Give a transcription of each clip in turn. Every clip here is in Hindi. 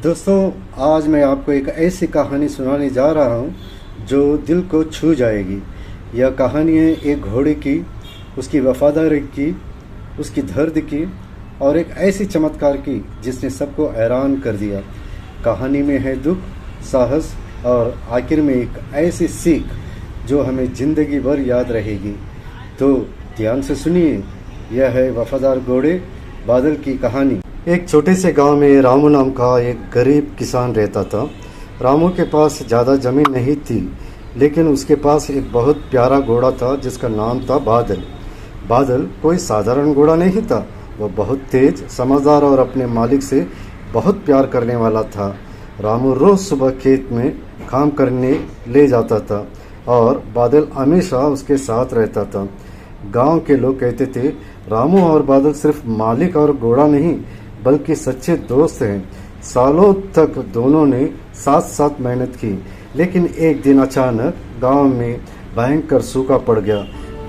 दोस्तों, आज मैं आपको एक ऐसी कहानी सुनाने जा रहा हूँ जो दिल को छू जाएगी। यह कहानी है एक घोड़े की, उसकी वफादारी की, उसकी दर्द की और एक ऐसी चमत्कार की जिसने सबको हैरान कर दिया। कहानी में है दुख, साहस और आखिर में एक ऐसी सीख जो हमें ज़िंदगी भर याद रहेगी। तो ध्यान से सुनिए, यह है वफादार घोड़े बादल की कहानी। एक छोटे से गांव में रामू नाम का एक गरीब किसान रहता था। रामू के पास ज़्यादा ज़मीन नहीं थी, लेकिन उसके पास एक बहुत प्यारा घोड़ा था जिसका नाम था बादल। बादल कोई साधारण घोड़ा नहीं था, वह बहुत तेज, समझदार और अपने मालिक से बहुत प्यार करने वाला था। रामू रोज़ सुबह खेत में काम करने ले जाता था और बादल हमेशा उसके साथ रहता था। गांव के लोग कहते थे, रामू और बादल सिर्फ मालिक और घोड़ा नहीं बल्कि सच्चे दोस्त हैं। सालों तक दोनों ने साथ साथ मेहनत की, लेकिन एक दिन अचानक गांव में भयंकर सूखा पड़ गया।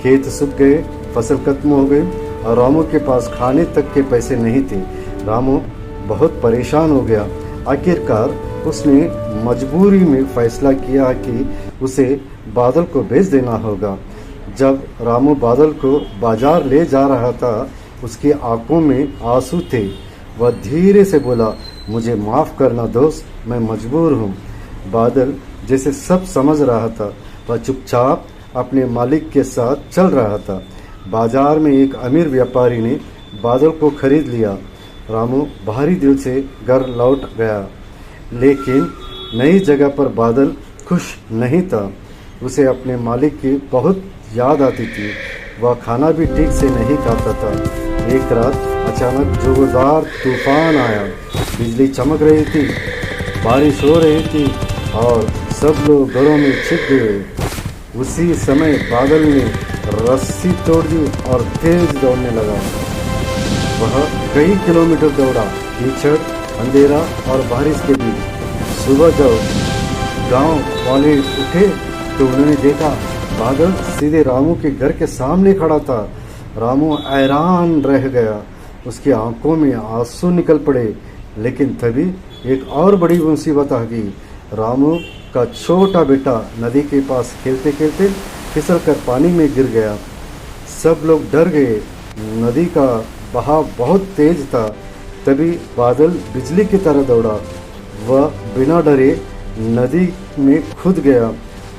खेत सूख गए, फसल खत्म हो गई और रामू के पास खाने तक के पैसे नहीं थे। रामू बहुत परेशान हो गया। आखिरकार उसने मजबूरी में फैसला किया कि उसे बादल को बेच देना होगा। जब रामू बादल को बाजार ले जा रहा था, उसकी आंखों में आंसू थे। वह धीरे से बोला, मुझे माफ़ करना दोस्त, मैं मजबूर हूँ। बादल जैसे सब समझ रहा था, वह चुपचाप अपने मालिक के साथ चल रहा था। बाजार में एक अमीर व्यापारी ने बादल को खरीद लिया। रामू भारी दिल से घर लौट गया, लेकिन नई जगह पर बादल खुश नहीं था। उसे अपने मालिक की बहुत याद आती थी। वह खाना भी ठीक से नहीं खाता था। एक रात अचानक जोरदार तूफान आया। बिजली चमक रही थी, बारिश हो रही थी और सब लोग घरों में छिप गए। उसी समय बादल ने रस्सी तोड़ दी और तेज दौड़ने लगा। वह कई किलोमीटर दौड़ा, कीचड़, अंधेरा और बारिश के बीच। सुबह जब गांव वाले उठे तो उन्होंने देखा बादल सीधे रामू के घर के सामने खड़ा था। रामू हैरान रह गया, उसकी आंखों में आंसू निकल पड़े। लेकिन तभी एक और बड़ी मुसीबत आ गई। रामू का छोटा बेटा नदी के पास खेलते खेलते फिसल कर पानी में गिर गया। सब लोग डर गए, नदी का बहाव बहुत तेज था। तभी बादल बिजली की तरह दौड़ा। वह बिना डरे नदी में कूद गया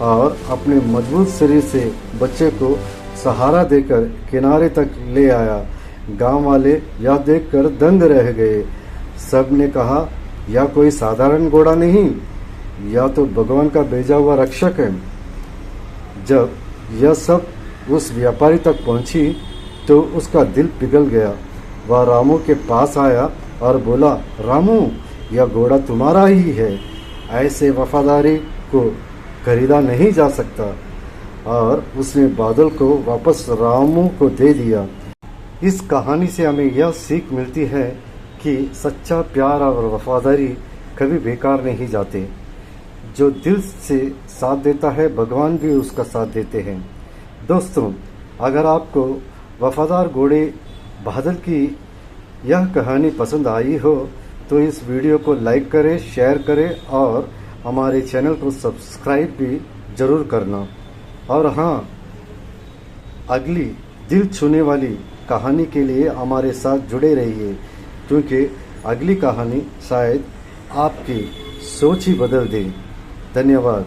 और अपने मजबूत शरीर से बच्चे को सहारा देकर किनारे तक ले आया। गांव वाले यह देखकर दंग रह गए। सब ने कहा, यह कोई साधारण घोड़ा नहीं, यह तो भगवान का भेजा हुआ रक्षक है। जब यह सब उस व्यापारी तक पहुंची तो उसका दिल पिघल गया। वह रामू के पास आया और बोला, रामू, यह घोड़ा तुम्हारा ही है। ऐसे वफादारी को खरीदा नहीं जा सकता। और उसने बादल को वापस रामू को दे दिया। इस कहानी से हमें यह सीख मिलती है कि सच्चा प्यार और वफादारी कभी बेकार नहीं जाते। जो दिल से साथ देता है, भगवान भी उसका साथ देते हैं। दोस्तों, अगर आपको वफादार घोड़े बादल की यह कहानी पसंद आई हो तो इस वीडियो को लाइक करें, शेयर करें और हमारे चैनल को सब्सक्राइब भी ज़रूर करना। और हाँ, अगली दिल छूने वाली कहानी के लिए हमारे साथ जुड़े रहिए, क्योंकि अगली कहानी शायद आपकी सोच ही बदल दे। धन्यवाद।